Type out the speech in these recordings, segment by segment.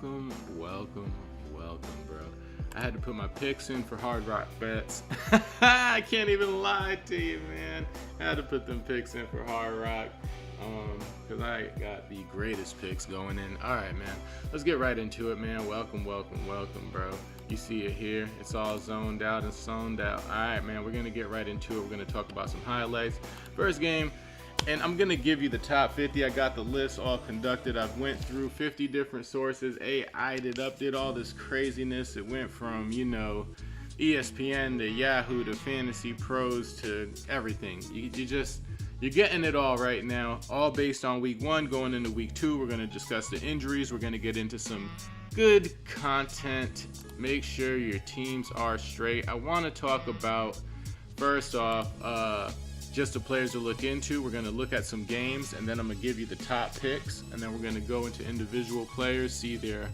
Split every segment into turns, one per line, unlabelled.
welcome, bro. I had to put my picks in for Hard Rock Bets. I can't even lie to you, man. I had to put them picks in for Hard Rock because I got the greatest picks going in. All right, man. Let's get right into it, man. Welcome, bro. You see it here. It's all zoned out and zoned out. All right, man. We're going to get right into it. We're going to talk about some highlights. First game. And I'm going to give you the top 50. I got the list all conducted. I've went through 50 different sources. AI'd it up, did all this craziness. It went from, ESPN to Yahoo to Fantasy Pros to everything. You're getting it all right now, all based on week 1. Going into week 2, we're going to discuss the injuries. We're going to get into some good content. Make sure your teams are straight. I want to talk about, first off, just the players to look into. We're going to look at some games, and then I'm going to give you the top picks, and then we're going to go into individual players, see their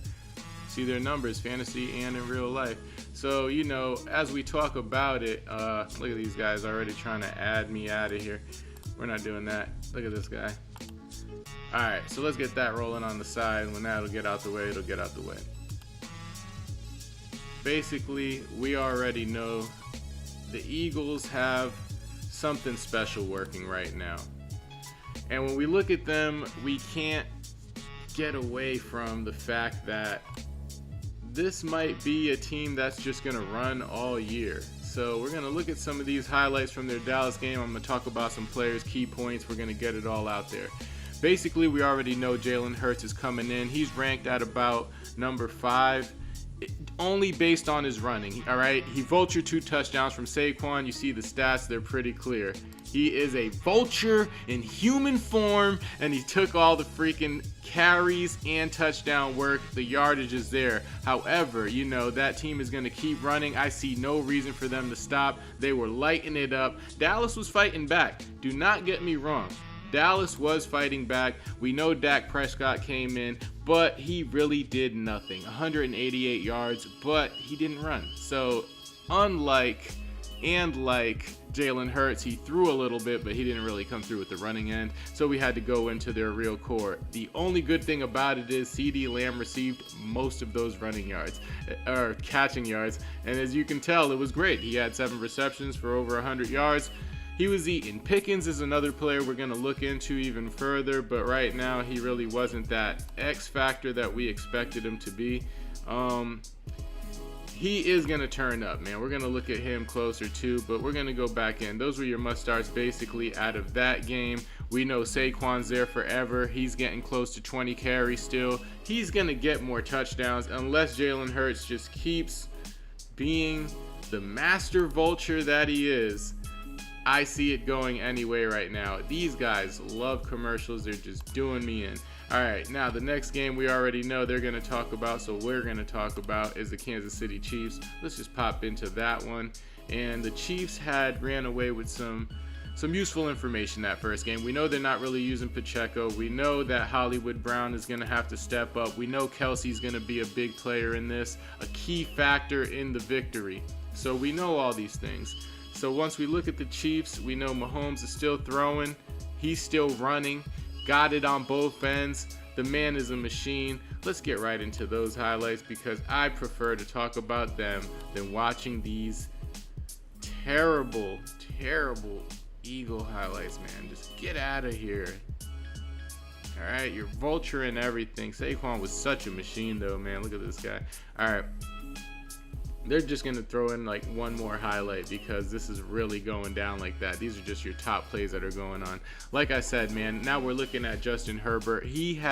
numbers, fantasy and in real life. So, as we talk about it, look at these guys already trying to add me out of here. We're not doing that. Look at this guy. All right, so let's get that rolling on the side. When that'll get out the way, it'll get out the way. Basically, we already know the Eagles have something special working right now. And when we look at them, we can't get away from the fact that this might be a team that's just going to run all year. So we're going to look at some of these highlights from their Dallas game. I'm going to talk about some players, key points. We're going to get it all out there. Basically, we already know Jalen Hurts is coming in. He's ranked at about number 5. Only based on his running, all right? He vultured 2 touchdowns from Saquon. You see the stats, they're pretty clear. He is a vulture in human form, and he took all the freaking carries and touchdown work. The yardage is there. However, that team is going to keep running. I see no reason for them to stop. They were lighting it up. Dallas was fighting back. Do not get me wrong. Dallas was fighting back. We know Dak Prescott came in, but he really did nothing. 188 yards, but he didn't run. So unlike Jalen Hurts, he threw a little bit, but he didn't really come through with the running end. So we had to go into their real core. The only good thing about it is CeeDee Lamb received most of those running yards, or catching yards. And as you can tell, it was great. He had 7 receptions for over 100 yards. He was eating. Pickens is another player we're going to look into even further, but right now he really wasn't that X factor that we expected him to be. He is going to turn up, man. We're going to look at him closer too, but we're going to go back in. Those were your must-starts basically out of that game. We know Saquon's there forever. He's getting close to 20 carries still. He's going to get more touchdowns unless Jalen Hurts just keeps being the master vulture that he is. I see it going anyway right now. These guys love commercials. They're just doing me in. All right, now the next game we already know they're going to talk about, so we're going to talk about is the Kansas City Chiefs. Let's just pop into that one. And the Chiefs ran away with some useful information that first game. We know they're not really using Pacheco. We know that Hollywood Brown is going to have to step up. We know Kelsey's going to be a big player in this, a key factor in the victory. So we know all these things. So once we look at the Chiefs, we know Mahomes is still throwing. He's still running. Got it on both ends. The man is a machine. Let's get right into those highlights because I prefer to talk about them than watching these terrible Eagle highlights, man. Just get out of here. All right, you're vulturing everything. Saquon was such a machine, though, man. Look at this guy. All right. They're just going to throw in like one more highlight because this is really going down like that. These are just your top plays that are going on. Like I said, man, now we're looking at Justin Herbert. He's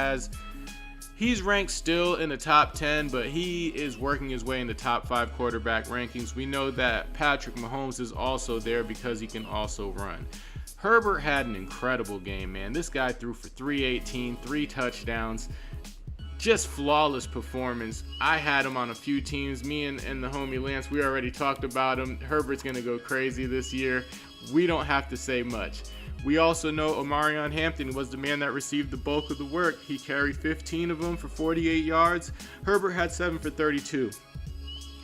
ranked still in the top 10, but he is working his way in the top 5 quarterback rankings. We know that Patrick Mahomes is also there because he can also run. Herbert had an incredible game, man. This guy threw for 318, 3 touchdowns. Just flawless performance. I had him on a few teams. Me and the homie Lance, we already talked about him. Herbert's going to go crazy this year. We don't have to say much. We also know Omarion Hampton was the man that received the bulk of the work. He carried 15 of them for 48 yards. Herbert had 7 for 32.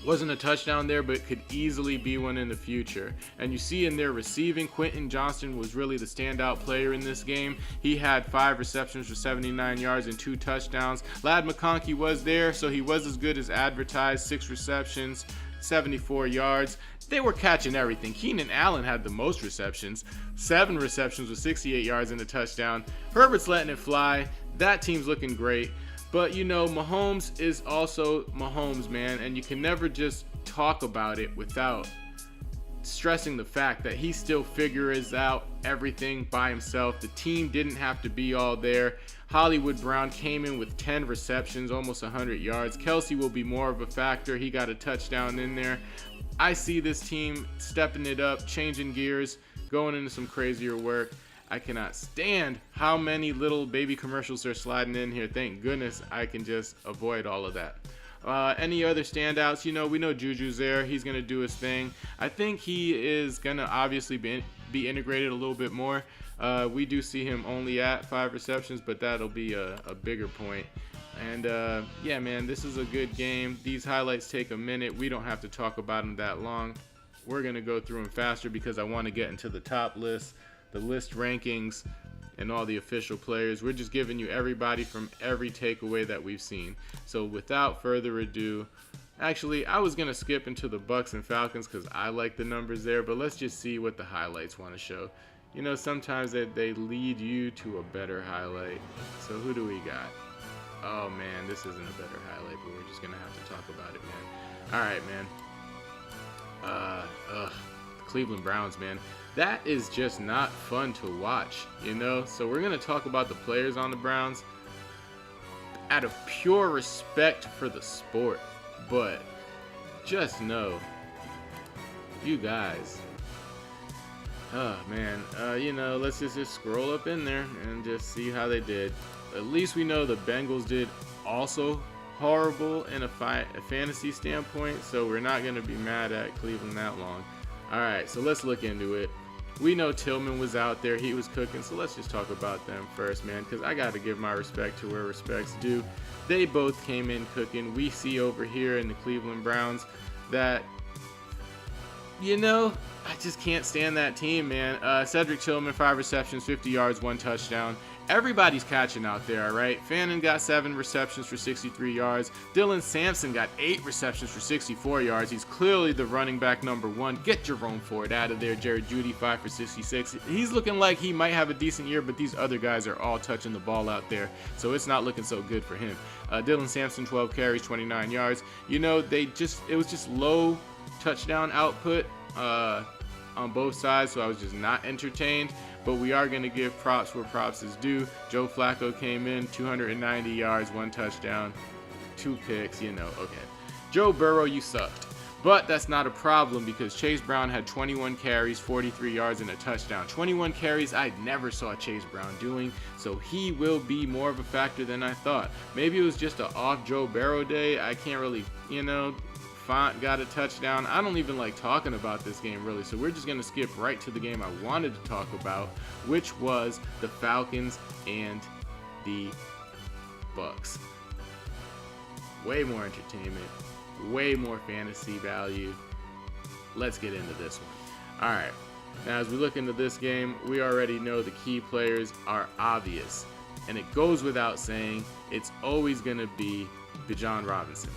Wasn't a touchdown there, but could easily be one in the future. And you see in their receiving, Quentin Johnston was really the standout player in this game. He had 5 receptions for 79 yards and 2 touchdowns. Ladd McConkey was there, so he was as good as advertised. 6 receptions, 74 yards. They were catching everything. Keenan Allen had the most receptions, 7 receptions with 68 yards and a touchdown. Herbert's letting it fly. That team's looking great. But, you know, Mahomes is also Mahomes, man, and you can never just talk about it without stressing the fact that he still figures out everything by himself. The team didn't have to be all there. Hollywood Brown came in with 10 receptions, almost 100 yards. Kelsey will be more of a factor. He got a touchdown in there. I see this team stepping it up, changing gears, going into some crazier work. I cannot stand how many little baby commercials are sliding in here. Thank goodness I can just avoid all of that. Any other standouts? You know, we know Juju's there. He's going to do his thing. I think he is going to obviously be integrated a little bit more. We do see him only at 5 receptions, but that'll be a bigger point. And yeah, man, this is a good game. These highlights take a minute. We don't have to talk about them that long. We're going to go through them faster because I want to get into the top list, the list rankings, and all the official players. We're just giving you everybody from every takeaway that we've seen. So without further ado, actually, I was going to skip into the Bucks and Falcons because I like the numbers there, but let's just see what the highlights want to show. You know, sometimes they lead you to a better highlight. So who do we got? Oh, man, this isn't a better highlight, but we're just going to have to talk about it, man. All right, man. The Cleveland Browns, man. That is just not fun to watch, you know? So we're going to talk about the players on the Browns out of pure respect for the sport. But just know, you guys, oh, man, you know, let's just scroll up in there and just see how they did. At least we know the Bengals did also horrible in a fantasy standpoint, so we're not going to be mad at Cleveland that long. All right, so let's look into it. We know Tillman was out there. He was cooking, so let's just talk about them first, man, because I got to give my respect to where respect's due. They both came in cooking. We see over here in the Cleveland Browns that, you know, I just can't stand that team, man. Cedric Tillman, 5 receptions, 50 yards, 1 touchdown. Everybody's catching out there, all right? Fannin got 7 receptions for 63 yards. Dylan Sampson got 8 receptions for 64 yards. He's clearly the running back number 1. Get Jerome Ford out of there. Jared Jeudy, 5 for 66. He's looking like he might have a decent year, but these other guys are all touching the ball out there, so it's not looking so good for him. Dylan Sampson, 12 carries, 29 yards. You know, it was just low touchdown output on both sides, so I was just not entertained. But we are going to give props where props is due. Joe Flacco came in, 290 yards, 1 touchdown, 2 picks, you know, okay. Joe Burrow, you sucked. But that's not a problem because Chase Brown had 21 carries, 43 yards, and a touchdown. 21 carries I never saw Chase Brown doing, so he will be more of a factor than I thought. Maybe it was just an off Joe Burrow day. I can't really, you know. Font got a touchdown. I don't even like talking about this game really, so we're just going to skip right to the game I wanted to talk about, which was the Falcons and the Bucks. Way more entertainment, way more fantasy value. Let's get into this one. All right, now as we look into this game, we already know the key players are obvious, and it goes without saying, it's always going to be Bijan Robinson.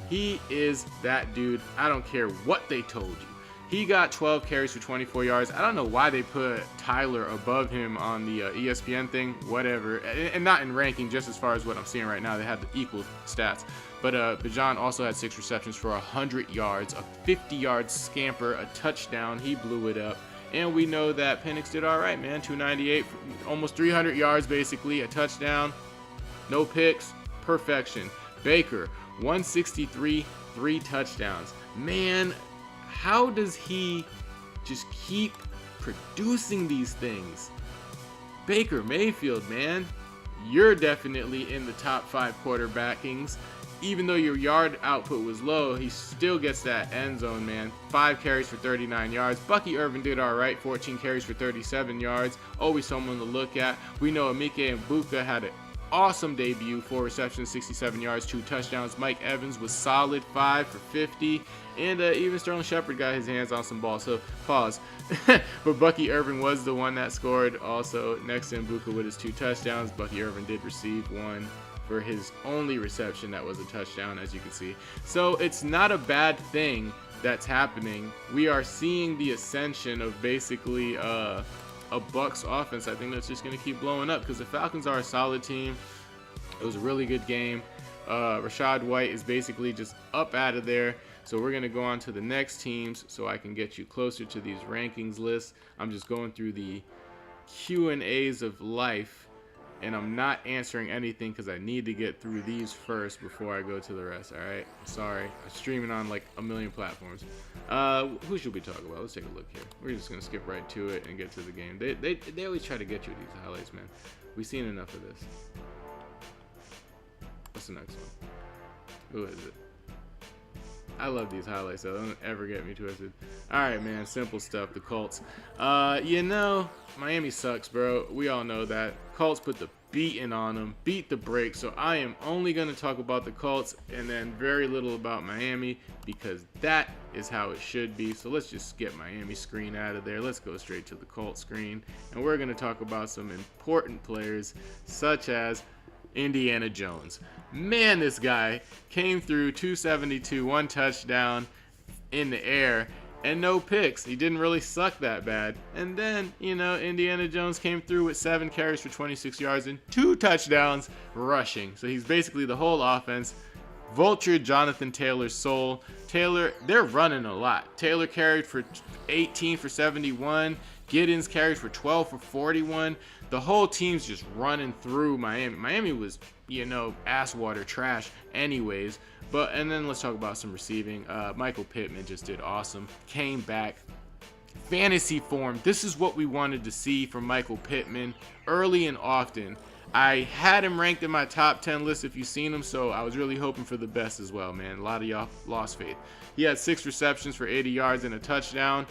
He is that dude. I don't care what they told you. He got 12 carries for 24 yards. I don't know why they put Tyler above him on the ESPN thing, whatever. And not in ranking, just as far as what I'm seeing right now. They had the equal stats. But Bijan also had 6 receptions for 100 yards, a 50-yard scamper, a touchdown. He blew it up. And we know that Penix did all right, man. 298, almost 300 yards basically, a touchdown. No picks, perfection. Baker, 163, 3 touchdowns. Man, how does he just keep producing these things? Baker Mayfield, man, you're definitely in the top 5 quarterbackings. Even though your yard output was low, he still gets that end zone, man. 5 carries for 39 yards. Bucky Irvin did all right, 14 carries for 37 yards. Always someone to look at. We know Emeka Egbuka had an awesome debut, 4 receptions, 67 yards, 2 touchdowns. Mike Evans was solid, 5 for 50. And even Sterling Shepard got his hands on some balls. So pause. But Bucky Irvin was the one that scored. Also, next to Mbuka with his 2 touchdowns. Bucky Irvin did receive one for his only reception that was a touchdown, as you can see. So it's not a bad thing that's happening. We are seeing the ascension of basically a Bucs offense. I think that's just going to keep blowing up because the Falcons are a solid team. It was a really good game. Rachaad White is basically just up out of there. So we're going to go on to the next teams so I can get you closer to these rankings lists. I'm just going through the Q&As of life, and I'm not answering anything because I need to get through these first before I go to the rest. All right, sorry, I'm streaming on like a million platforms. Who should we talk about? Let's take a look here. We're just gonna skip right to it and get to the game. They always try to get you these highlights, man. We've seen enough of this. What's the next one? Who is it? I love these highlights, so don't ever get me twisted. All right, man, simple stuff. The Colts. You know, Miami sucks, bro. We all know that. Colts put the beating on them, beat the brakes. So I am only going to talk about the Colts and then very little about Miami because that is how it should be. So let's just get Miami screen out of there. Let's go straight to the Colts screen. And we're going to talk about some important players such as Indiana Jones. Man, this guy came through 272, 1 touchdown in the air, and no picks. He didn't really suck that bad. And then, you know, Indiana Jones came through with 7 carries for 26 yards and 2 touchdowns rushing. So he's basically the whole offense. Vulture Jonathan Taylor's soul. Taylor, they're running a lot. Taylor carried for 18 for 71. Giddens carried for 12 for 41. The whole team's just running through Miami. Miami was, you know, ass water trash anyways. And then let's talk about some receiving. Michael Pittman just did awesome. Came back. Fantasy form. This is what we wanted to see from Michael Pittman early and often. I had him ranked in my top 10 list if you've seen him, so I was really hoping for the best as well, man. A lot of y'all lost faith. He had 6 receptions for 80 yards and a touchdown.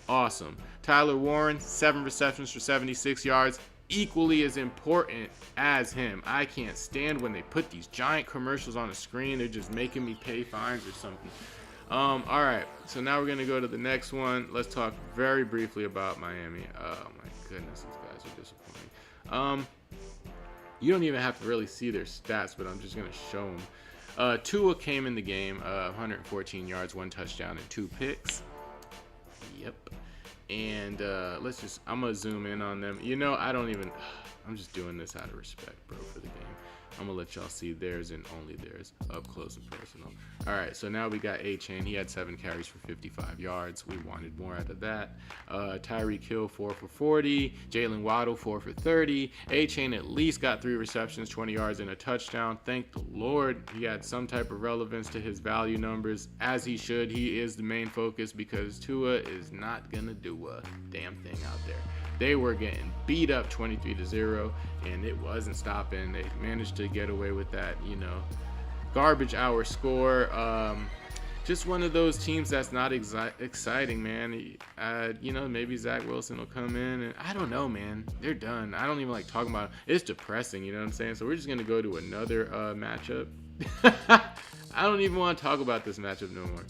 Awesome. Tyler Warren, 7 receptions for 76 yards. Equally as important as him. I can't stand when they put these giant commercials on the screen. They're just making me pay fines or something. All right, so now we're going to go to the next one. Let's talk very briefly about Miami. Oh, my goodness, these guys are disappointing. You don't even have to really see their stats, but I'm just going to show them. Tua came in the game, 114 yards, 1 touchdown, and 2 picks. Yep. And I'm going to zoom in on them. You know, I'm just doing this out of respect, bro, for the game. I'm going to let y'all see theirs and only theirs up close and personal. All right, so now we got A-Chain. He had 7 carries for 55 yards. We wanted more out of that. Tyreek Hill, 4 for 40. Jalen Waddle, 4 for 30. A-Chain at least got 3 receptions, 20 yards, and a touchdown. Thank the Lord he had some type of relevance to his value numbers, as he should. He is the main focus because Tua is not going to do a damn thing out there. They were getting beat up 23-0, and it wasn't stopping. They managed to get away with that, you know, garbage hour score. Just one of those teams that's not exciting, man. You know, maybe Zach Wilson will come in, and I don't know, man. They're done. I don't even like talking about it. It's depressing, you know what I'm saying? So we're just going to go to another matchup. I don't even want to talk about this matchup no more.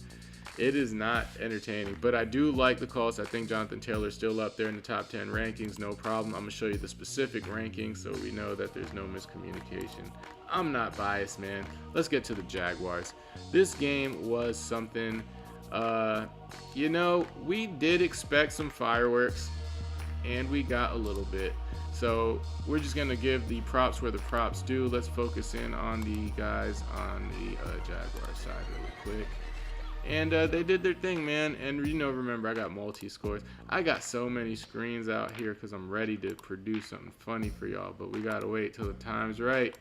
It is not entertaining, but I do like the Colts. I think Jonathan Taylor's still up there in the top 10 rankings, no problem. I'm going to show you the specific rankings so we know that there's no miscommunication. I'm not biased, man. Let's get to the Jaguars. This game was something, you know, we did expect some fireworks, and we got a little bit. So we're just going to give the props where the props do. Let's focus in on the guys on the Jaguar side really quick. And they did their thing, man. And, you know, remember, I got multi-scores. I got so many screens out here because I'm ready to produce something funny for y'all. But we got to wait till the time's right.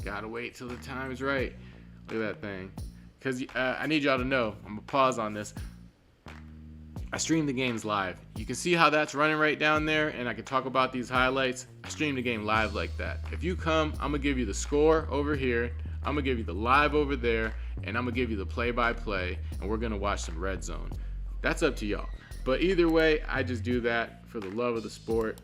Got to wait till the time's right. Look at that thing. Because I need y'all to know. I'm going to pause on this. I stream the games live. You can see how that's running right down there. And I can talk about these highlights. I stream the game live like that. If you come, I'm going to give you the score over here. I'm going to give you the live over there, and I'm going to give you the play-by-play, and we're going to watch some Red Zone. That's up to y'all. But either way, I just do that for the love of the sport.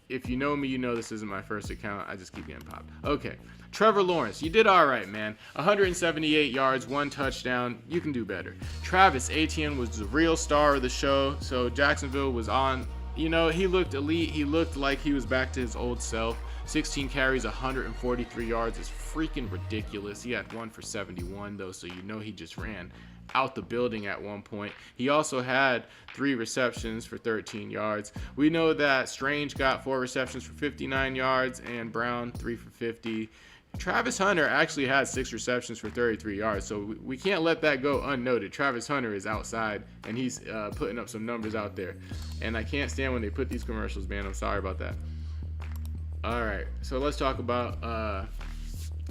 if you know me, you know this isn't my first account. I just keep getting popped. Okay. Trevor Lawrence, you did all right, man. 178 yards, 1 touchdown. You can do better. Travis Etienne was the real star of the show. So Jacksonville was on. You know, he looked elite. He looked like he was back to his old self. 16 carries, 143 yards is freaking ridiculous. He had 1 for 71, though, so you know he just ran out the building at one point. He also had 3 receptions for 13 yards. We know that Strange got 4 receptions for 59 yards and Brown 3 for 50. Travis Hunter actually had 6 receptions for 33 yards, so we can't let that go unnoted. Travis Hunter is outside, and he's putting up some numbers out there. And I can't stand when they put these commercials, man. I'm sorry about that. All right, so let's talk about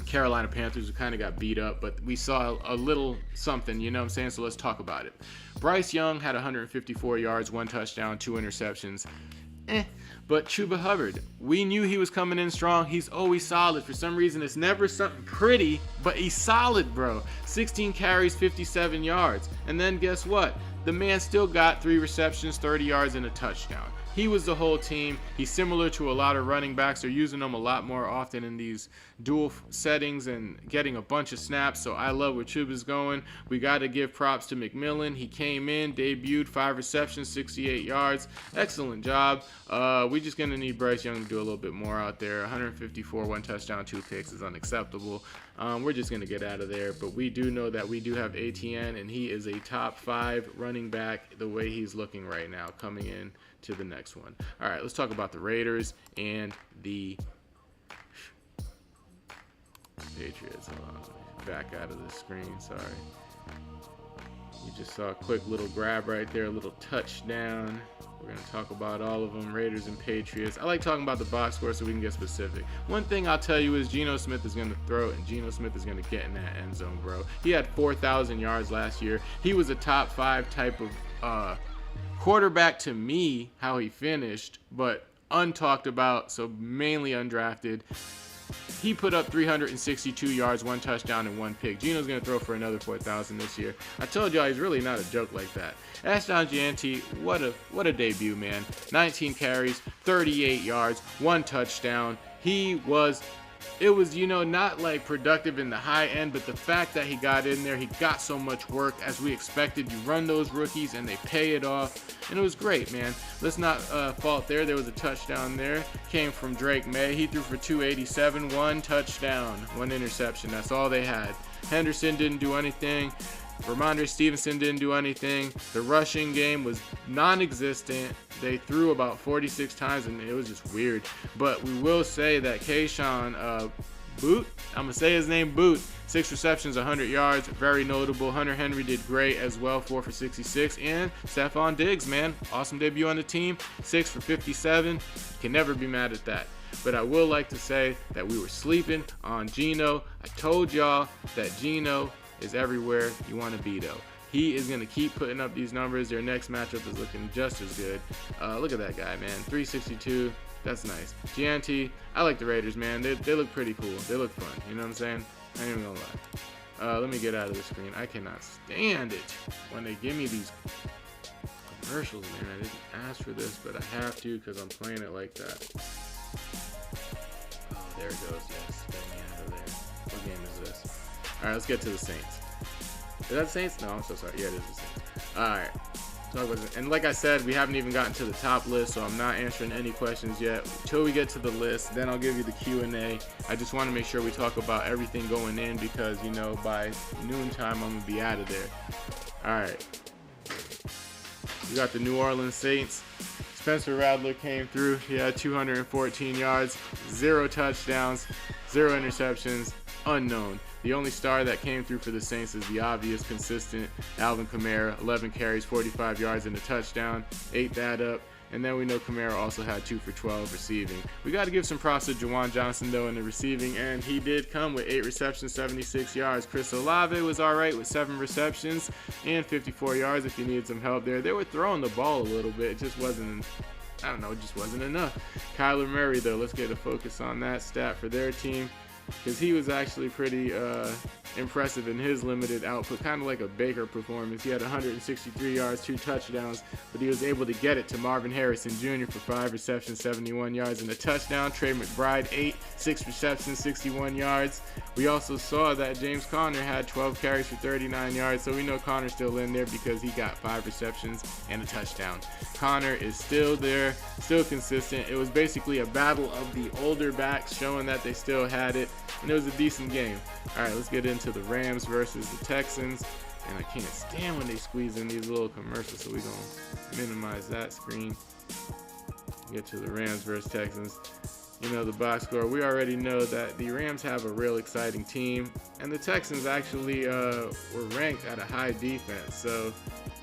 Carolina Panthers, who kind of got beat up, but we saw a little something, you know what I'm saying? So let's talk about it. Bryce Young had 154 yards, 1 touchdown, 2 interceptions. But Chuba Hubbard, we knew he was coming in strong. He's always solid. For some reason, it's never something pretty, but he's solid, bro. 16 carries, 57 yards. And then guess what? The man still got 3 receptions, 30 yards, and a touchdown. He was the whole team. He's similar to a lot of running backs. They're using him a lot more often in these dual settings and getting a bunch of snaps. So I love where Chuba's going. We got to give props to McMillan. He came in, debuted, 5 receptions, 68 yards. Excellent job. We're just going to need Bryce Young to do a little bit more out there. 154, 1 touchdown, 2 picks is unacceptable. We're just going to get out of there. But we do know that we do have ATN, and he is a top 5 running back the way he's looking right now coming in to the next one. All right, let's talk about the Raiders and the Patriots. Hold on, back out of the screen, sorry. You just saw a quick little grab right there, a little touchdown. We're going to talk about all of them, Raiders and Patriots. I like talking about the box score so we can get specific. One thing I'll tell you is Geno Smith is going to throw, and Geno Smith is going to get in that end zone, bro. He had 4,000 yards last year. He was a top 5 type of quarterback to me, how he finished, but untalked about, so mainly undrafted. He put up 362 yards, 1 touchdown, and 1 pick. Geno's going to throw for another 4,000 this year. I told y'all he's really not a joke like that. Ashton Jeanty, what a debut, man. 19 carries, 38 yards, 1 touchdown. It was, you know, not like productive in the high end, but the fact that he got in there, he got so much work as we expected. You run those rookies and they pay it off, and it was great, man. Let's not fault there. There was a touchdown there. Came from Drake May. He threw for 287, 1 touchdown, 1 interception. That's all they had. Henderson didn't do anything. Ramondre Stevenson didn't do anything. The rushing game was non-existent. They threw about 46 times, and it was just weird. But we will say that Kayshon Boot, I'm going to say his name, Boot, 6 receptions, 100 yards, very notable. Hunter Henry did great as well, 4 for 66. And Stephon Diggs, man, awesome debut on the team, 6 for 57. Can never be mad at that. But I will like to say that we were sleeping on Geno. I told y'all that Geno is everywhere you want to be, though. He is going to keep putting up these numbers. Their next matchup is looking just as good. Look at that guy, man. 362. That's nice. Gianti, I like the Raiders, man. They look pretty cool. They look fun. You know what I'm saying? I ain't even going to lie. Let me get out of the screen. I cannot stand it when they give me these commercials, man. I didn't ask for this, but I have to because I'm playing it like that. Oh, there it goes. Yes. Get me out of there. What game is this? All right, let's get to the Saints. Is that the Saints? No, I'm so sorry. Yeah, it is the Saints. All right. And like I said, we haven't even gotten to the top list, so I'm not answering any questions yet. Until we get to the list, then I'll give you the Q&A. I just want to make sure we talk about everything going in because, you know, by noontime, I'm going to be out of there. All right. We got the New Orleans Saints. Spencer Rattler came through. He had 214 yards, 0 touchdowns, 0 interceptions, unknown. The only star that came through for the Saints is the obvious, consistent Alvin Kamara, 11 carries, 45 yards, and a touchdown. Ate that up. And then we know Kamara also had 2 for 12 receiving. We got to give some props to Juwan Johnson, though, in the receiving, and he did come with 8 receptions, 76 yards. Chris Olave was all right with 7 receptions and 54 yards if you needed some help there. They were throwing the ball a little bit. It just wasn't, I don't know, it just wasn't enough. Kyler Murray, though, let's get a focus on that stat for their team. because he was actually pretty impressive in his limited output, kind of like a Baker performance. He had 163 yards, 2 touchdowns, but he was able to get it to Marvin Harrison Jr. for 5 receptions, 71 yards, and a touchdown. Trey McBride, 6 receptions, 61 yards. We also saw that James Conner had 12 carries for 39 yards, so we know Conner's still in there because he got 5 receptions and a touchdown. Conner is still there, still consistent. It was basically a battle of the older backs, showing that they still had it, and it was a decent game. All right, let's get into the Rams versus the Texans. And I can't stand when they squeeze in these little commercials, so we're going to minimize that screen. Get to the Rams versus Texans. You know, the box score, we already know that the Rams have a real exciting team, and the Texans actually were ranked at a high defense. So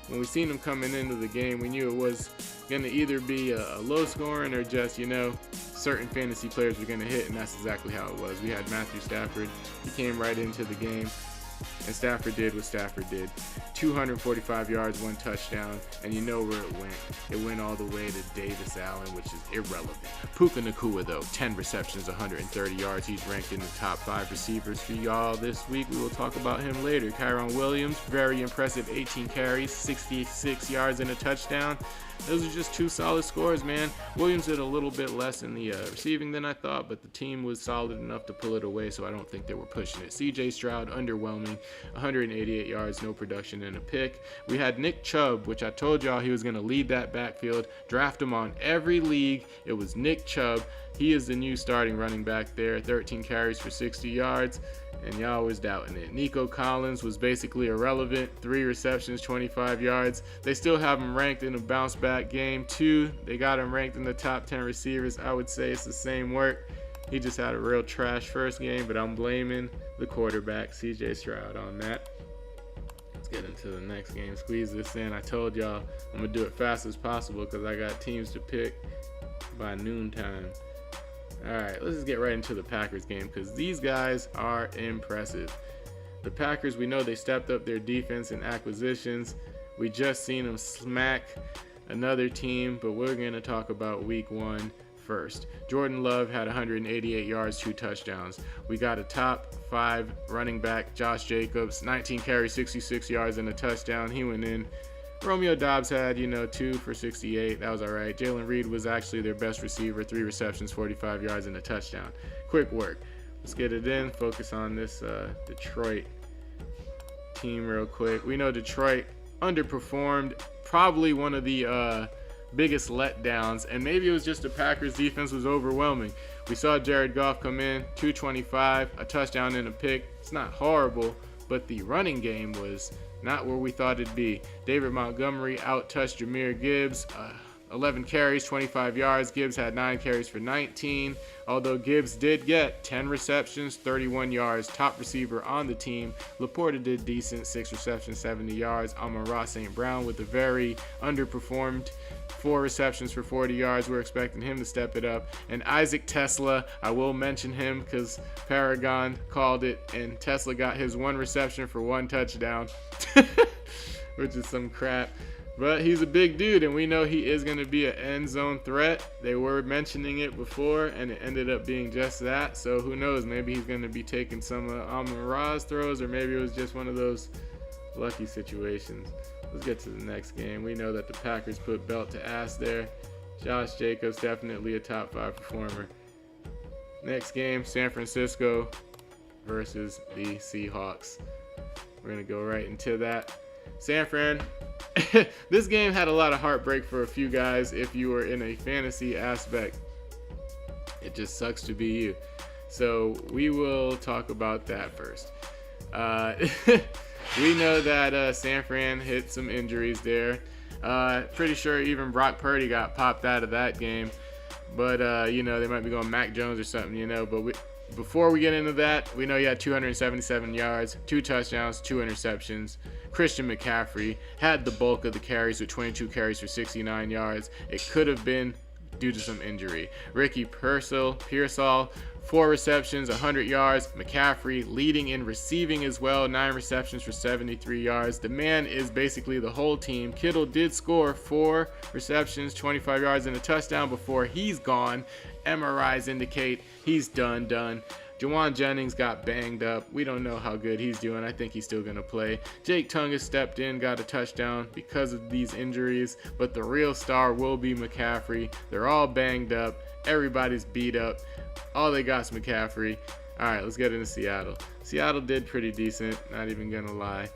when we seen them coming into the game, we knew it was going to either be a low scoring or just, you know, certain fantasy players were going to hit, and that's exactly how it was. We had Matthew Stafford. He came right into the game, and Stafford did what Stafford did. 245 yards, 1 touchdown, and you know where it went. It went all the way to Davis Allen, which is irrelevant. Puka Nacua, though, 10 receptions, 130 yards. He's ranked in the top 5 receivers for y'all this week. We will talk about him later. Kyron Williams, very impressive, 18 carries, 66 yards, and a touchdown. Those are just 2 solid scores, man. Williams did a little bit less in the receiving than I thought, but the team was solid enough to pull it away, so I don't think they were pushing it. CJ Stroud, underwhelming, 188 yards, no production, and a pick. We had Nick Chubb, which I told y'all he was going to lead that backfield. Draft him on every league. It was Nick Chubb. He is the new starting running back there, 13 carries for 60 yards. And y'all was doubting it. Nico Collins was basically irrelevant. 3 receptions, 25 yards. They still have him ranked in a bounce back game. 2, they got him ranked in the top 10 receivers. I would say it's the same work. He just had a real trash first game, but I'm blaming the quarterback, CJ Stroud, on that. Let's get into the next game. Squeeze this in. I told y'all I'm going to do it fast as possible because I got teams to pick by noontime. All right, let's just get right into the Packers game because these guys are impressive. The Packers, we know they stepped up their defense and acquisitions. We just seen them smack another team, but we're going to talk about week 1 first. Jordan Love had 188 yards, 2 touchdowns. We got a top 5 running back, Josh Jacobs, 19 carries, 66 yards, and a touchdown. He went in. Romeo Doubs had, 2 for 68. That was all right. Jalen Reed was actually their best receiver, 3 receptions, 45 yards, and a touchdown. Quick work. Let's get it in. Focus on this Detroit team real quick. We know Detroit underperformed. Probably one of the biggest letdowns, and maybe it was just the Packers defense was overwhelming. We saw Jared Goff come in, 225, a touchdown and a pick. It's not horrible, but the running game was not where we thought it'd be. David Montgomery out-touched Jahmyr Gibbs, 11 carries, 25 yards. Gibbs had 9 carries for 19, although Gibbs did get 10 receptions, 31 yards, top receiver on the team. Laporta did decent, 6 receptions, 70 yards. Amon-Ra St. Brown with a very underperformed 4 receptions for 40 yards. We're expecting him to step it up. And Isaac Tesla, I will mention him because Paragon called it, and Tesla got his 1 reception for 1 touchdown, which is some crap. But he's a big dude, and we know he is going to be an end zone threat. They were mentioning it before, and it ended up being just that. So who knows? Maybe he's going to be taking some of Amon-Ra's throws, or maybe it was just one of those lucky situations. Let's get to the next game. We know that the Packers put belt to ass there. Josh Jacobs, definitely a top 5 performer. Next game, San Francisco versus the Seahawks. We're going to go right into that. San Fran. This game had a lot of heartbreak for a few guys if you were in a fantasy aspect. It just sucks to be you. So we will talk about that first. We know that San Fran hit some injuries there. Pretty sure even Brock Purdy got popped out of that game. But, they might be going Mac Jones or something, But before we get into that, we know he had 277 yards, 2 touchdowns, 2 interceptions. Christian McCaffrey had the bulk of the carries with 22 carries for 69 yards. It could have been due to some injury. Ricky Pearsall, 4 receptions, 100 yards. McCaffrey leading in receiving as well, 9 receptions for 73 yards. The man is basically the whole team. Kittle did score 4 receptions, 25 yards, and a touchdown before he's gone. MRIs indicate he's done. Jawan Jennings got banged up. We don't know how good he's doing. I think he's still going to play. Jake Tungus stepped in, got a touchdown because of these injuries, but the real star will be McCaffrey. They're all banged up. Everybody's beat up. All they got is McCaffrey. All right, let's get into Seattle. Seattle did pretty decent, not even going to lie.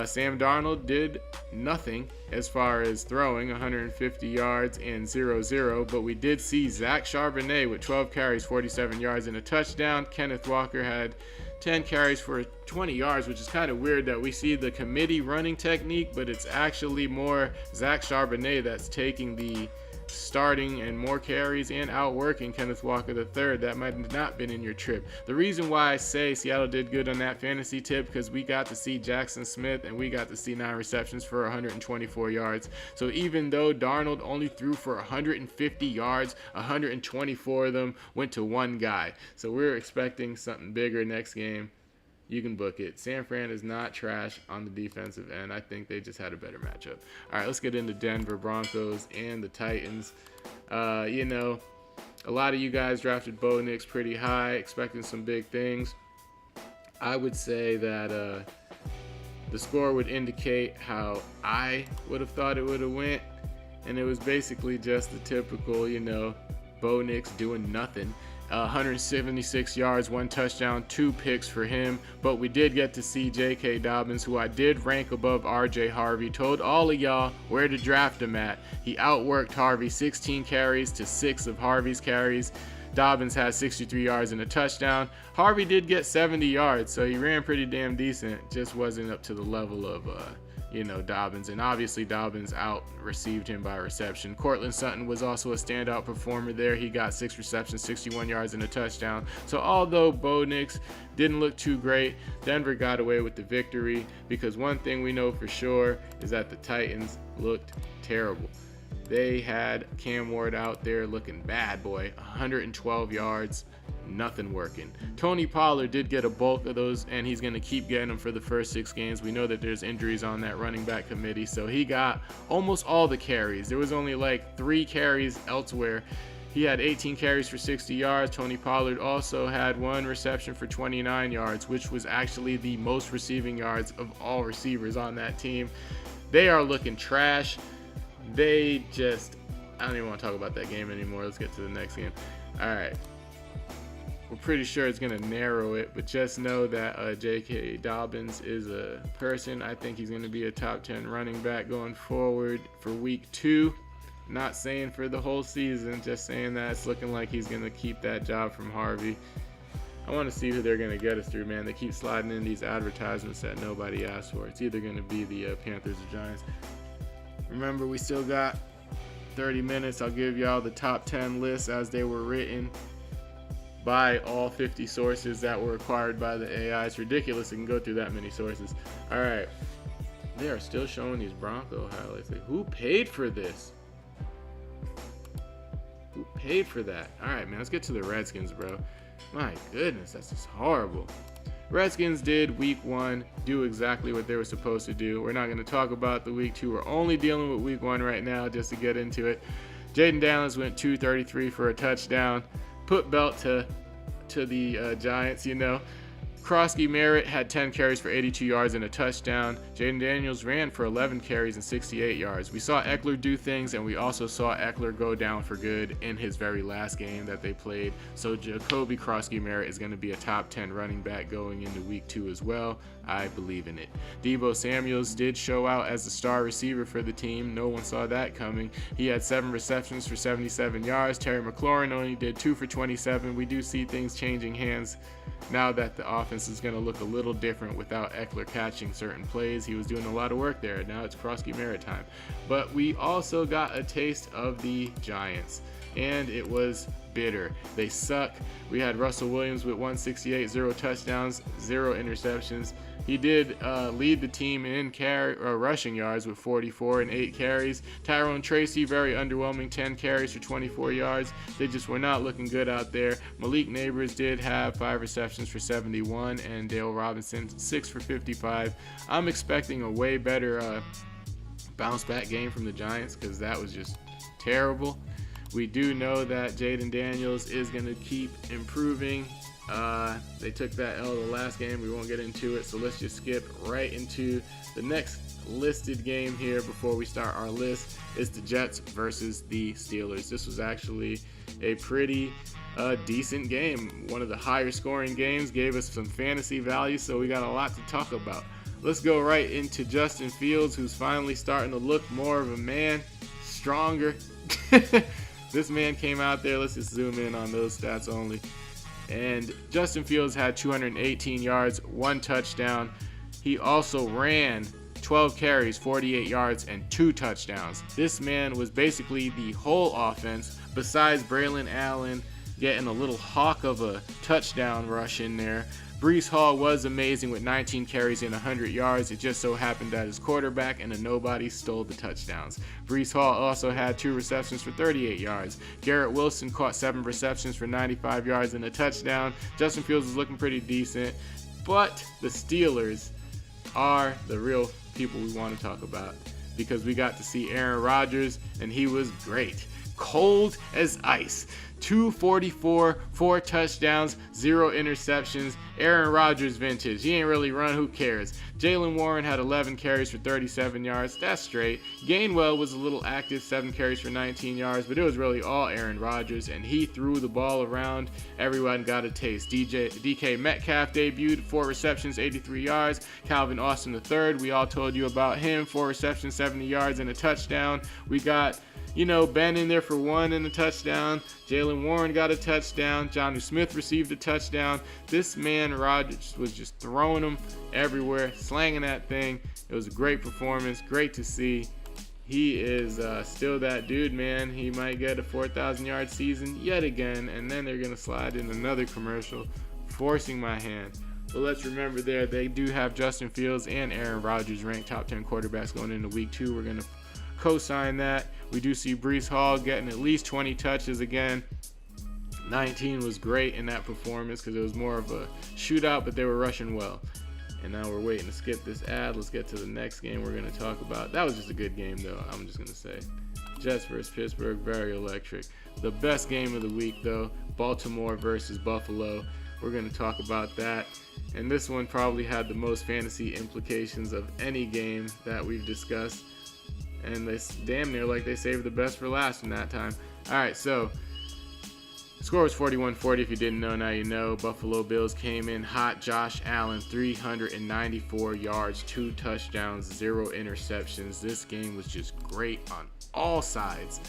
Sam Darnold did nothing as far as throwing, 150 yards and 0-0, but we did see Zach Charbonnet with 12 carries, 47 yards and a touchdown. Kenneth Walker had 10 carries for 20 yards, which is kind of weird that we see the committee running technique, but it's actually more Zach Charbonnet that's taking the starting and more carries and outworking Kenneth Walker III. That might have not been in your trip. The reason why I say Seattle did good on that fantasy tip, because we got to see Jackson Smith and we got to see 9 receptions for 124 yards. So even though Darnold only threw for 150 yards, 124 of them went to one guy. So we're expecting something bigger next game. You can book it. San Fran is not trash on the defensive end. I think they just had a better matchup. All right, let's get into Denver Broncos and the Titans. You know, a lot of you guys drafted Bo Nix pretty high, expecting some big things. I would say that the score would indicate how I would have thought it would have went, and it was basically just the typical, you know, Bo Nix doing nothing. 176 yards, 1 touchdown, 2 picks for him. But we did get to see J.K. Dobbins, who I did rank above R.J. Harvey. Told all of y'all where to draft him at. He outworked Harvey, 16 carries to 6 of Harvey's carries. Dobbins had 63 yards and a touchdown. Harvey did get 70 yards, so he ran pretty damn decent. Just wasn't up to the level of you know, Dobbins, and obviously Dobbins out received him by reception. Cortland Sutton was also a standout performer there. He got 6 receptions, 61 yards and a touchdown. So although Bo Nix didn't look too great, Denver got away with the victory, because one thing we know for sure is that the Titans looked terrible. They had Cam Ward out there looking bad, boy. 112 yards, nothing working. Tony Pollard did get a bulk of those, and he's going to keep getting them for the first 6 games. We know that there's injuries on that running back committee, so he got almost all the carries. There was only like 3 carries elsewhere. He had 18 carries for 60 yards. Tony Pollard also had 1 reception for 29 yards, which was actually the most receiving yards of all receivers on that team. They are looking trash. They just, I don't even want to talk about that game anymore. Let's get to the next game. All right. We're pretty sure it's going to narrow it, but just know that J.K. Dobbins is a person. I think he's going to be a top 10 running back going forward for week 2. Not saying for the whole season, just saying that it's looking like he's going to keep that job from Harvey. I want to see who they're going to get us through, man. They keep sliding in these advertisements that nobody asked for. It's either going to be the Panthers or Giants. Remember, we still got 30 minutes. I'll give y'all the top 10 lists as they were written by all 50 sources that were acquired by the AI. It's ridiculous it can go through that many sources. All right. They are still showing these Bronco highlights. Like, who paid for this? Who paid for that? All right, man. Let's get to the Redskins, bro. My goodness, that's just horrible. Redskins did week 1 do exactly what they were supposed to do. We're not going to talk about the week 2. We're only dealing with week 1 right now just to get into it. Jaden Daniels went 233 for a touchdown. Put belt to the Giants, you know. Krosky Merritt had 10 carries for 82 yards and a touchdown. Jaden Daniels ran for 11 carries and 68 yards. We saw Eckler do things, and we also saw Eckler go down for good in his very last game that they played. So Jacoby Krosky Merritt is going to be a top 10 running back going into week 2 as well. I believe in it. Deebo Samuels did show out as the star receiver for the team. No one saw that coming. He had 7 receptions for 77 yards. Terry McLaurin only did 2 for 27. We do see things changing hands now that the offense is going to look a little different without Eckler catching certain plays. He was doing a lot of work there. Now it's Krosky Merritt time. But we also got a taste of the Giants, and it was bitter. They suck. We had Russell Williams with 168, 0 touchdowns, 0 interceptions. He did lead the team in rushing yards with 44 and 8 carries. Tyrone Tracy, very underwhelming, 10 carries for 24 yards. They just were not looking good out there. Malik Neighbors did have 5 receptions for 71, and Dale Robinson 6 for 55. I'm expecting a way better bounce back game from the Giants, because that was just terrible. We do know that Jaden Daniels is going to keep improving. They took that L the last game. We won't get into it, so let's just skip right into the next listed game here before we start our list. It's the Jets versus the Steelers. This was actually a pretty decent game. One of the higher scoring games, gave us some fantasy value, so we got a lot to talk about. Let's go right into Justin Fields, who's finally starting to look more of a man, stronger. This man came out there. Let's just zoom in on those stats only. And Justin Fields had 218 yards, 1 touchdown. He also ran 12 carries, 48 yards, and 2 touchdowns. This man was basically the whole offense, besides Braylon Allen getting a little hawk of a touchdown rush in there. Breece Hall was amazing with 19 carries and 100 yards. It just so happened that his quarterback and a nobody stole the touchdowns. Breece Hall also had 2 receptions for 38 yards. Garrett Wilson caught 7 receptions for 95 yards and a touchdown. Justin Fields was looking pretty decent, but the Steelers are the real people we want to talk about, because we got to see Aaron Rodgers, and he was great. Cold as ice. 244, 4 touchdowns, 0 interceptions. Aaron Rodgers vintage. He ain't really run, who cares? Jaylen Warren had 11 carries for 37 yards. That's straight. Gainwell was a little active, 7 carries for 19 yards, but it was really all Aaron Rodgers, and he threw the ball around. Everyone got a taste. DK Metcalf debuted, 4 receptions, 83 yards. Calvin Austin III, we all told you about him, 4 receptions, 70 yards, and a touchdown. We got Ben in there for 1 and a touchdown. Jaylen Warren got a touchdown. Jonnu Smith received a touchdown. This man, Rodgers, was just throwing them everywhere, slanging that thing. It was a great performance. Great to see. He is still that dude, man. He might get a 4,000-yard season yet again, and then they're going to slide in another commercial, forcing my hand. But let's remember there, they do have Justin Fields and Aaron Rodgers ranked top 10 quarterbacks going into week 2. We're going to co-sign that. We do see Breece Hall getting at least 20 touches again. 19 was great in that performance because it was more of a shootout, but they were rushing well. And now we're waiting to skip this ad. Let's get to the next game we're going to talk about. That was just a good game, though. I'm just going to say. Jets versus Pittsburgh, very electric. The best game of the week, though, Baltimore versus Buffalo. We're going to talk about that. And this one probably had the most fantasy implications of any game that we've discussed. And they damn near like they saved the best for last in that time. All right, so the score was 41-40. If you didn't know, now you know. Buffalo Bills came in hot. Josh Allen, 394 yards, 2 touchdowns, 0 interceptions. This game was just great on all sides.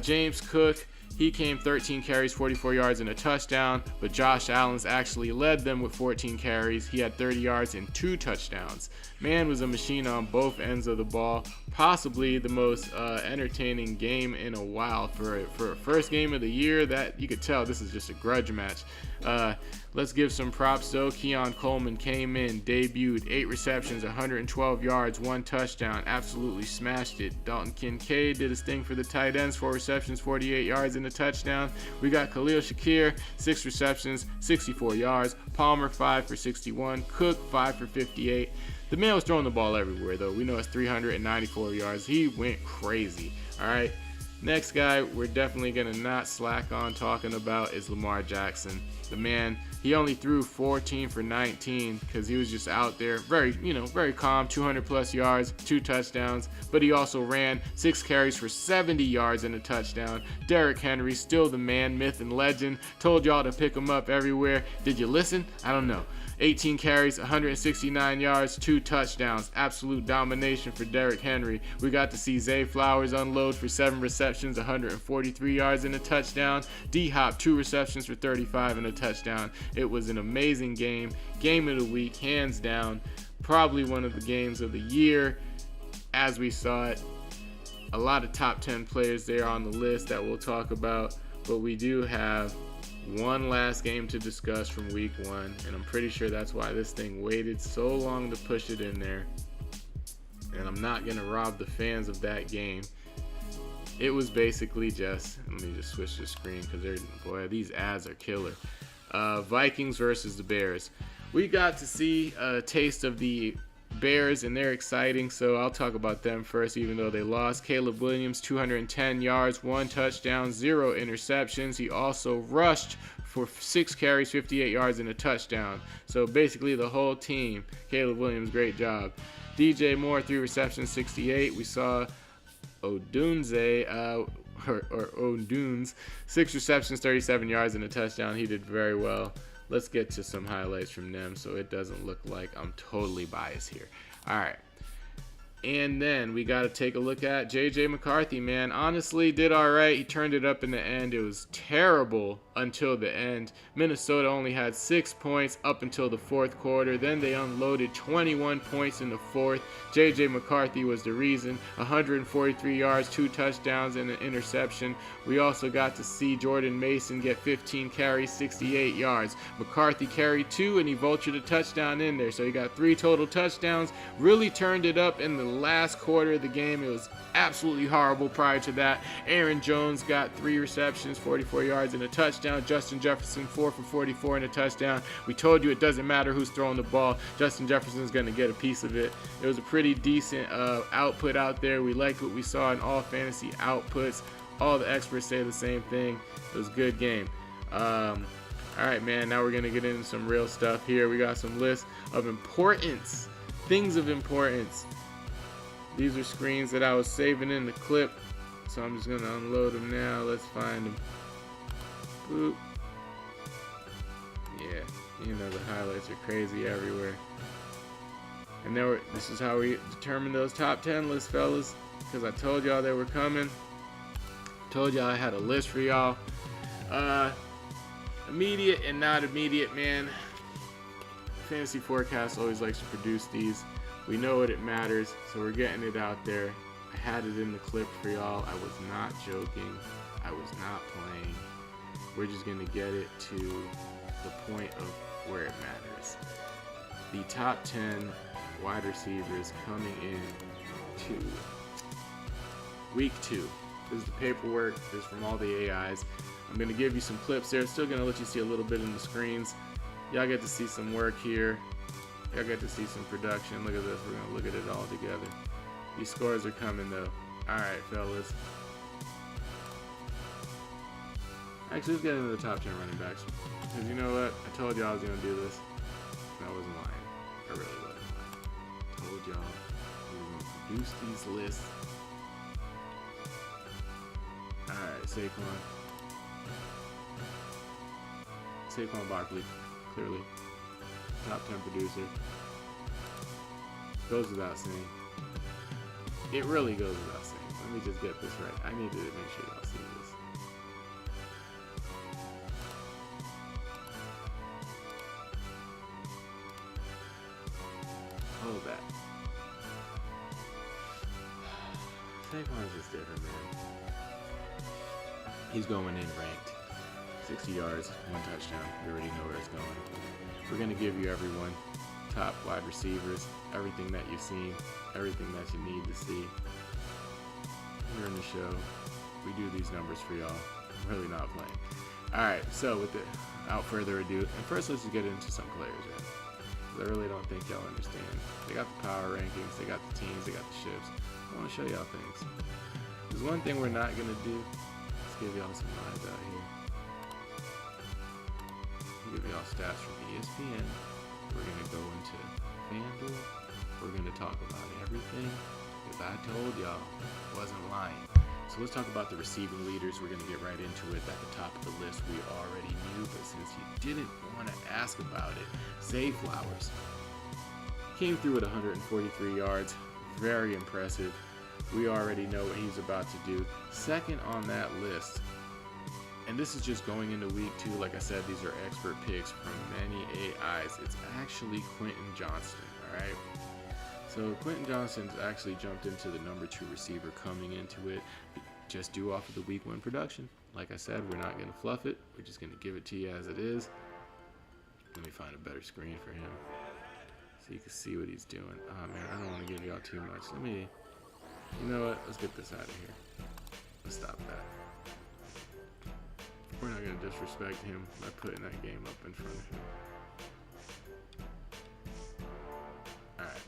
James Cook, he came 13 carries, 44 yards, and a touchdown, but Josh Allen's actually led them with 14 carries. He had 30 yards and 2 touchdowns. Man was a machine on both ends of the ball. Possibly the most entertaining game in a while for a first game of the year. That you could tell this is just a grudge match. Let's give some props though. Keon Coleman came in, debuted, 8 receptions, 112 yards, 1 touchdown, absolutely smashed it. Dalton Kincaid did his thing for the tight ends, 4 receptions, 48 yards, and a touchdown. We got Khalil Shakir, 6 receptions, 64 yards. Palmer, 5 for 61. Cook, 5 for 58. The man was throwing the ball everywhere, though. We know it's 394 yards. He went crazy. All right. Next guy we're definitely going to not slack on talking about is Lamar Jackson. The man, he only threw 14 for 19 because he was just out there very calm, 200 plus yards, 2 touchdowns, but he also ran 6 carries for 70 yards and a touchdown. Derrick Henry, still the man, myth, and legend. Told y'all to pick him up everywhere. Did you listen? I don't know. 18 carries, 169 yards, 2 touchdowns. Absolute domination for Derrick Henry. We got to see Zay Flowers unload for 7 receptions, 143 yards and a touchdown. D-Hop, 2 receptions for 35 and a touchdown. It was an amazing game. Game of the week, hands down. Probably one of the games of the year as we saw it. A lot of top 10 players there on the list that we'll talk about, but we do have one last game to discuss from week 1, and I'm pretty sure that's why this thing waited so long to push it in there. And I'm not going to rob the fans of that game. It was basically just, let me just switch the screen because boy, these ads are killer. Vikings versus the Bears. We got to see a taste of the Bears, and they're exciting, so I'll talk about them first, even though they lost. Caleb Williams, 210 yards, 1 touchdown, 0 interceptions. He also rushed for 6 carries, 58 yards, and a touchdown. So basically the whole team. Caleb Williams, great job. DJ Moore, 3 receptions, 68. We saw Odunze, or Odunes, 6 receptions, 37 yards, and a touchdown. He did very well. Let's get to some highlights from them so it doesn't look like I'm totally biased here. All right. And then we got to take a look at J.J. McCarthy, man. Honestly, did all right. He turned it up in the end. It was terrible until the end. Minnesota only had 6 points up until the fourth quarter. Then they unloaded 21 points in the fourth. J.J. McCarthy was the reason. 143 yards, 2 touchdowns, and an interception. We also got to see Jordan Mason get 15 carries, 68 yards. McCarthy carried 2, and he vultured a touchdown in there. So he got 3 total touchdowns. Really turned it up in the last quarter of the game. It was absolutely horrible prior to that. Aaron Jones got 3 receptions, 44 yards, and a touchdown. Justin Jefferson 4 for 44 and a touchdown. We told you it doesn't matter who's throwing the ball. Justin Jefferson's going to get a piece of it. It was a pretty decent output out there. We liked what we saw in all fantasy outputs. All the experts say the same thing. It was a good game. All right, man. Now we're going to get into some real stuff here. We got some lists of importance. Things of importance. These are screens that I was saving in the clip, so I'm just going to unload them now. Let's find them. Boop. Yeah, you know the highlights are crazy everywhere. And this is how we determined those top 10 lists, fellas, because I told y'all they were coming. Told y'all I had a list for y'all. Immediate and not immediate, man. Fantasy Forecast always likes to produce these. We know it matters, so we're getting it out there. I had it in the clip for y'all. I was not joking. I was not playing. We're just going to get it to the point of where it matters. The top 10 wide receivers coming in to week 2. This is the paperwork. This is from all the AIs. I'm going to give you some clips there. Still going to let you see a little bit in the screens. Y'all get to see some work here. Y'all get to see some production. Look at this. We're going to look at it all together. These scores are coming, though. All right, fellas. Actually, let's get into the top 10 running backs. Because you know what? I told y'all I was going to do this. And I wasn't lying. I really wasn't lying. I told y'all we were going to produce these lists. Alright, Saquon Barkley, clearly. Top 10 producer. Goes without saying. It really goes without saying. Let me just get this right. I need to make sure y'all see this. Hold that. Saquon's just different, man. He's going in ranked. 60 yards, 1 touchdown. We already know where it's going. We're going to give you everyone. Top wide receivers, everything that you've seen, everything that you need to see. We're in the show. We do these numbers for y'all. I'm really not playing. Alright, so without further ado, and first let's just get into some players, man. I really don't think y'all understand. They got the power rankings, they got the teams, they got the ships. I want to show y'all things. There's one thing we're not going to do. Let's give y'all some lines out here. I'll give y'all stats from ESPN. We're going to go into FanDuel. We're going to talk about everything because I told y'all I wasn't lying. So let's talk about the receiving leaders. We're going to get right into it. At the top of the list, we already knew, but since you didn't want to ask about it, Zay Flowers came through at 143 yards. Very impressive. We already know what he's about to do. Second on that list, and this is just going into week 2. Like I said, these are expert picks from many AIs. It's actually Quentin Johnston, all right? So Quentin Johnston's actually jumped into the number 2 receiver coming into it, just due off of the week 1 production. Like I said, we're not going to fluff it. We're just going to give it to you as it is. Let me find a better screen for him so you can see what he's doing. Oh man, I don't want to give y'all too much. You know what? Let's get this out of here. Let's stop that. We're not going to disrespect him by putting that game up in front of him. Alright.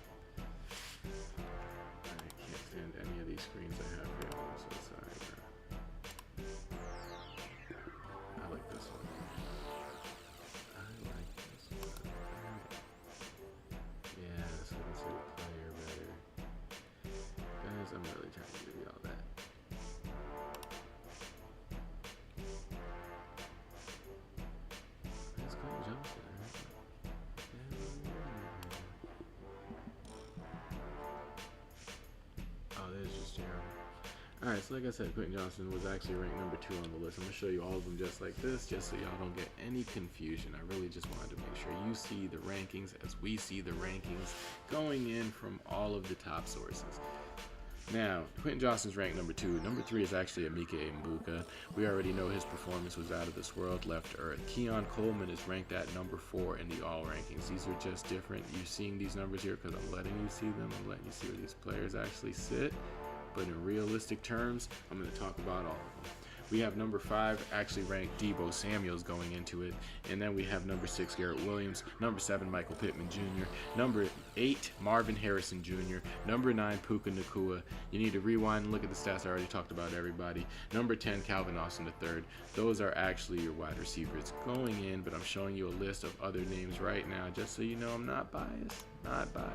Alright, so like I said, Quentin Johnston was actually ranked number 2 on the list. I'm going to show you all of them just like this, just so y'all don't get any confusion. I really just wanted to make sure you see the rankings as we see the rankings going in from all of the top sources. Now, Quentin Johnston's ranked number 2. Number 3 is actually Emeka Egbuka. We already know his performance was out of this world, left Earth. Keon Coleman is ranked at number 4 in the all rankings. These are just different. You're seeing these numbers here because I'm letting you see them. I'm letting you see where these players actually sit. But in realistic terms, I'm going to talk about all of them. We have number 5 actually ranked Deebo Samuels going into it. And then we have number 6 Garrett Williams, number 7 Michael Pittman Jr., number 8 Marvin Harrison Jr., number 9 Puka Nacua. You need to rewind and look at the stats. I already talked about everybody. Number 10 Calvin Austin III. Those are actually your wide receivers going in, but I'm showing you a list of other names right now just so you know I'm not biased. Not biased.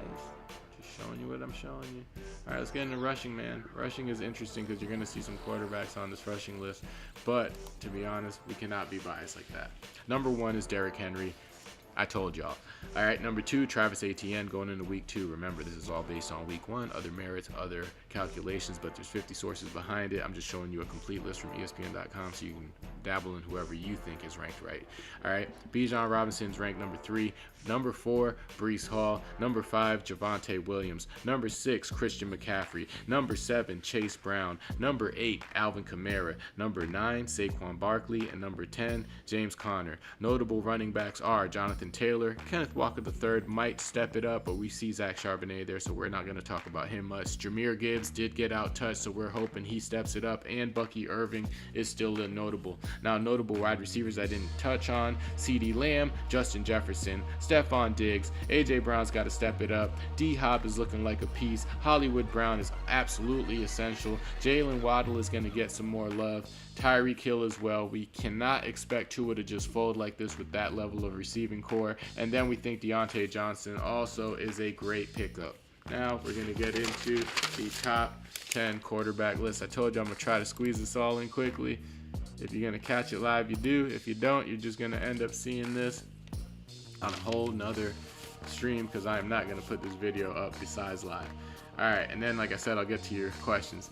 Showing you what I'm showing you. All right, let's get into rushing, man. Rushing is interesting because you're going to see some quarterbacks on this rushing list, but to be honest, we cannot be biased like that. Number 1 is Derrick Henry. I told y'all. All right, number 2, Travis Etienne going into week 2. Remember, this is all based on week 1, other merits, other calculations, but there's 50 sources behind it. I'm just showing you a complete list from ESPN.com so you can dabble in whoever you think is ranked right. All right, Bijan Robinson's ranked number 3. Number 4, Breece Hall. Number 5, Javonte Williams. Number 6, Christian McCaffrey. Number 7, Chase Brown. Number 8, Alvin Kamara. Number 9, Saquon Barkley. And number 10, James Conner. Notable running backs are Jonathan Taylor. Kenneth Walker III might step it up, but we see Zach Charbonnet there, so we're not going to talk about him much. Jahmyr Gibbs did get out-touched, so we're hoping he steps it up. And Bucky Irving is still notable. Now, notable wide receivers I didn't touch on: CeeDee Lamb, Justin Jefferson, Stephon Diggs. A.J. Brown's got to step it up. D-Hop is looking like a piece. Hollywood Brown is absolutely essential. Jalen Waddle is going to get some more love. Tyreek Hill as well. We cannot expect Tua to just fold like this with that level of receiving core. And then we think Deontay Johnson also is a great pickup. Now we're going to get into the top 10 quarterback list. I told you I'm going to try to squeeze this all in quickly. If you're going to catch it live, you do. If you don't, you're just going to end up seeing this on a whole nother stream because I am not going to put this video up besides live. Alright, and then like I said, I'll get to your questions.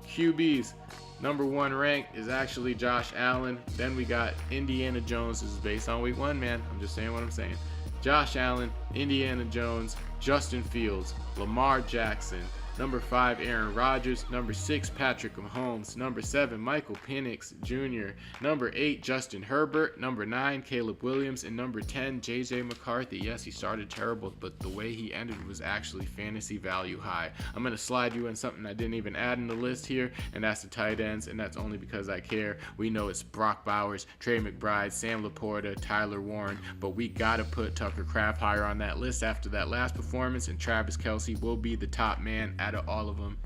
QBs. Number 1 ranked is actually Josh Allen. Then we got Indiana Jones. This is based on week 1, man. I'm just saying what I'm saying. Josh Allen, Indiana Jones, Justin Fields, Lamar Jackson. Number 5, Aaron Rodgers. Number 6, Patrick Mahomes. Number 7, Michael Penix Jr. Number 8, Justin Herbert. Number 9, Caleb Williams. And number 10, J.J. McCarthy. Yes, he started terrible, but the way he ended was actually fantasy value high. I'm going to slide you in something I didn't even add in the list here, and that's the tight ends, and that's only because I care. We know it's Brock Bowers, Trey McBride, Sam Laporta, Tyler Warren, but we got to put Tucker Kraft higher on that list after that last performance, and Travis Kelce will be the top man out of all of them.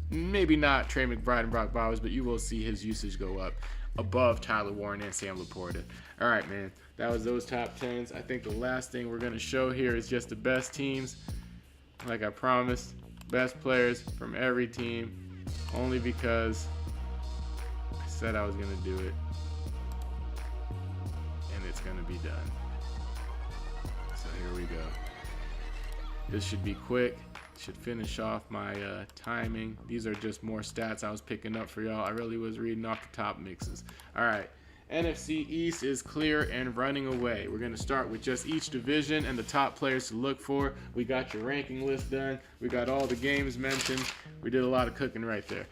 Maybe not Trey McBride and Brock Bowers, but you will see his usage go up above Tyler Warren and Sam Laporta. All right, man, that was those top 10s. I think the last thing we're going to show here is just the best teams. Like I promised, best players from every team, only because I said I was going to do it, and it's going to be done. So here we go. This should be quick. Should finish off my timing. These are just more stats I was picking up for y'all. I really was reading off the top mixes. All right. NFC East is clear and running away. We're going to start with just each division and the top players to look for. We got your ranking list done. We got all the games mentioned. We did a lot of cooking right there.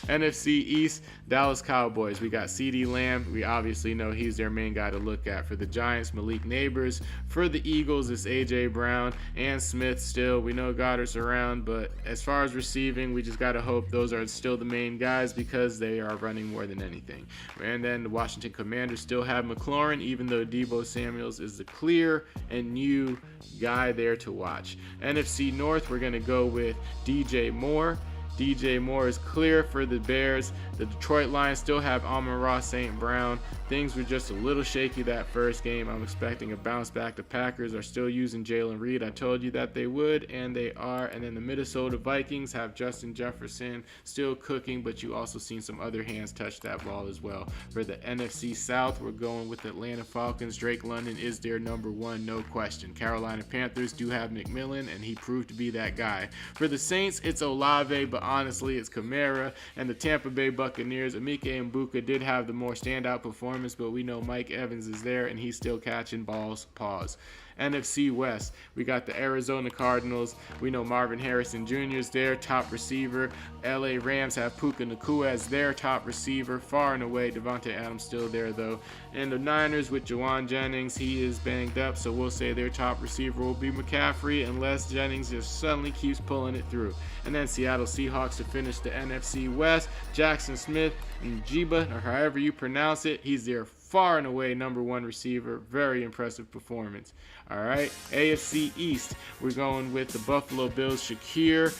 NFC East, Dallas Cowboys. We got CeeDee Lamb. We obviously know he's their main guy to look at. For the Giants, Malik Neighbors. For the Eagles, it's A.J. Brown and Smith still. We know Goddard's around, but as far as receiving, we just got to hope those are still the main guys because they are running more than anything. And then the Washington Commanders still have McLaurin, even though Deebo Samuels is the clear and new guy there to watch. NFC North, we're going to go with DJ Moore. DJ Moore is clear for the Bears. The Detroit Lions still have Amon-Ra St. Brown. Things were just a little shaky that first game. I'm expecting a bounce back. The Packers are still using Jalen Reed. I told you that they would, and they are. And then the Minnesota Vikings have Justin Jefferson still cooking, but you also seen some other hands touch that ball as well. For the NFC South, we're going with Atlanta Falcons. Drake London is their number 1, no question. Carolina Panthers do have McMillan, and he proved to be that guy. For the Saints, it's Olave, but honestly, it's Kamara. And the Tampa Bay Buccaneers, Emeka Mbuka did have the more standout performance, but we know Mike Evans is there and he's still catching balls. Pause. NFC West, we got the Arizona Cardinals. We know Marvin Harrison Jr. is their top receiver. LA Rams have Puka Nacua as their top receiver, far and away. Devontae Adams still there though. And the Niners with Jawan Jennings, he is banged up, so we'll say their top receiver will be McCaffrey unless Jennings just suddenly keeps pulling it through. And then Seattle Seahawks to finish the NFC West, Jackson Smith and Jiba, or however you pronounce it, he's their far and away number one receiver. Very impressive performance. All right, AFC East, we're going with the Buffalo Bills, Khalil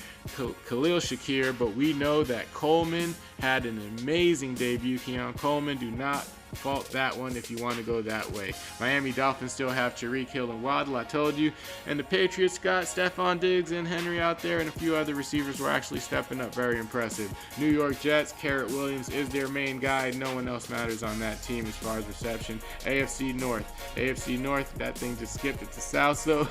Shakir, but we know that Coleman had an amazing debut. Keon Coleman, do not fault that one if you want to go that way. Miami Dolphins still have Tyreek Hill and Waddle, I told you. And the Patriots got Stephon Diggs and Henry out there, and a few other receivers were actually stepping up. Very impressive. New York Jets, Garrett Williams is their main guy. No one else matters on that team as far as reception. AFC North, that thing just skipped it to South, so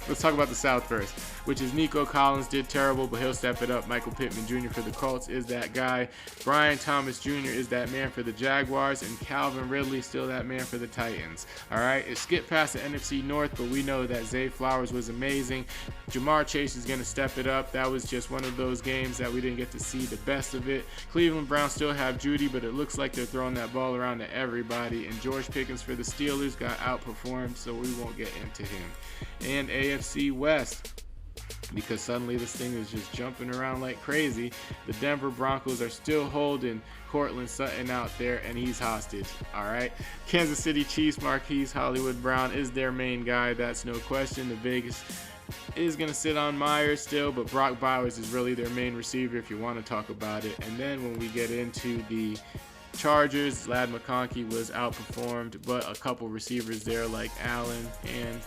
let's talk about the South first, which is Nico Collins did terrible, but he'll step it up. Michael Pittman Jr. for the Colts is that guy. Brian Thomas Jr. is that man for the Jaguars, and Calvin Ridley still that man for the Titans. All right, it skipped past the NFC North, but we know that Zay Flowers was amazing. Jamar Chase is going to step it up. That was just one of those games that we didn't get to see the best of it. Cleveland Browns still have Judy, but it looks like they're throwing that ball around to everybody. And George Pickens for the Steelers got outperformed, so we won't get into him. And AFC West, because suddenly this thing is just jumping around like crazy. The Denver Broncos are still holding Cortland Sutton out there, and he's hostage. All right, Kansas City Chiefs, Marquise Hollywood Brown is their main guy. That's no question. The Vegas is going to sit on Myers still, but Brock Bowers is really their main receiver if you want to talk about it. And then when we get into the Chargers, Lad McConkey was outperformed, but a couple receivers there like Allen and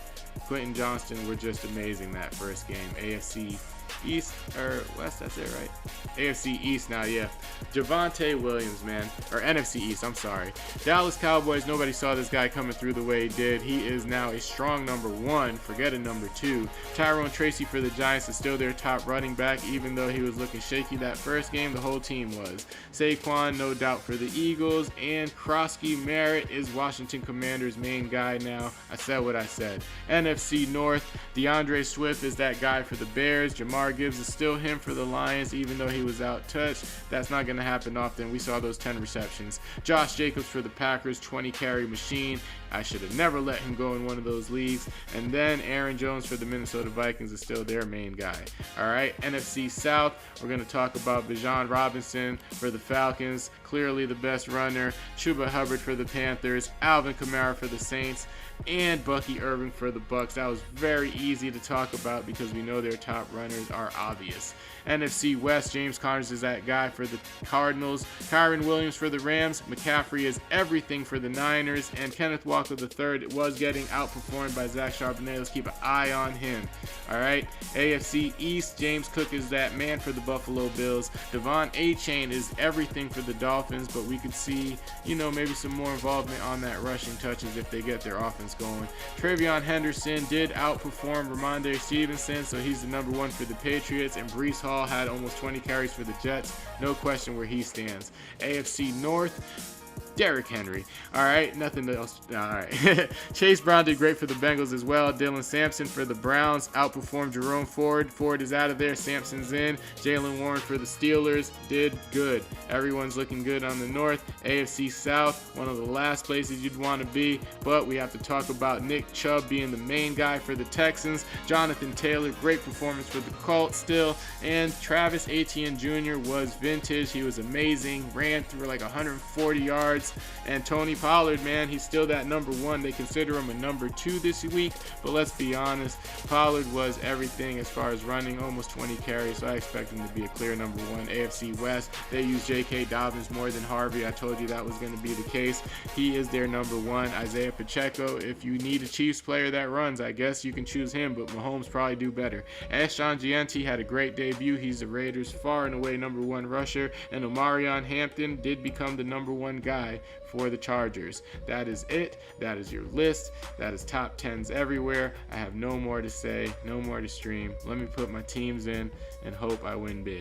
Quentin Johnston were just amazing that first game. AFC East or West, that's it, right? AFC East now, yeah. Javonte Williams, man, or NFC East, I'm sorry. Dallas Cowboys, nobody saw this guy coming through the way he did. He is now a strong number one, forget a number two. Tyrone Tracy for the Giants is still their top running back, even though he was looking shaky that first game, the whole team was. Saquon, no doubt for the Eagles, and Krosky Merritt is Washington Commanders' main guy now. I said what I said. NFC North, DeAndre Swift is that guy for the Bears. Jamar Gibbs is still him for the Lions, even though he was out touched. That's not going to happen often. We saw those 10 receptions. Josh Jacobs for the Packers, 20 carry machine. I should have never let him go in one of those leagues. And then Aaron Jones for the Minnesota Vikings is still their main guy. All right, NFC South, we're going to talk about Bijan Robinson for the Falcons, clearly the best runner. Chuba Hubbard for the Panthers, Alvin Kamara for the Saints, and Bucky Irving for the Bucks. That was very easy to talk about because we know their top runners are obvious. NFC West, James Connors is that guy for the Cardinals, Kyron Williams for the Rams, McCaffrey is everything for the Niners, and Kenneth Walker III was getting outperformed by Zach Charbonnet. Let's keep an eye on him. All right, AFC East, James Cook is that man for the Buffalo Bills. Devon Achane is everything for the Dolphins, but we could see, maybe some more involvement on that rushing touches if they get their offense going. Travion Henderson did outperform Ramondre Stevenson, so he's the number one for the Patriots, and Breece Hall had almost 20 carries for the Jets. No question where he stands. AFC North, Derrick Henry. All right, nothing else. All right. Chase Brown did great for the Bengals as well. Dylan Sampson for the Browns outperformed Jerome Ford. Ford is out of there. Sampson's in. Jalen Warren for the Steelers did good. Everyone's looking good on the North. AFC South, one of the last places you'd want to be, but we have to talk about Nick Chubb being the main guy for the Texans. Jonathan Taylor, great performance for the Colts still. And Travis Etienne Jr. was vintage. He was amazing. Ran through like 140 yards. And Tony Pollard, man, he's still that number one. They consider him a number two this week, but let's be honest, Pollard was everything as far as running, almost 20 carries, so I expect him to be a clear number one. AFC West, they use J.K. Dobbins more than Harvey. I told you that was going to be the case. He is their number one. Isaiah Pacheco, if you need a Chiefs player that runs, I guess you can choose him, but Mahomes probably do better. Ashton Gianti had a great debut. He's the Raiders' far and away number one rusher, and Omarion Hampton did become the number one guy for the Chargers. That is it. That is your list. That is top 10s everywhere. I have no more to say, no more to stream. Let me put my teams in and hope I win big.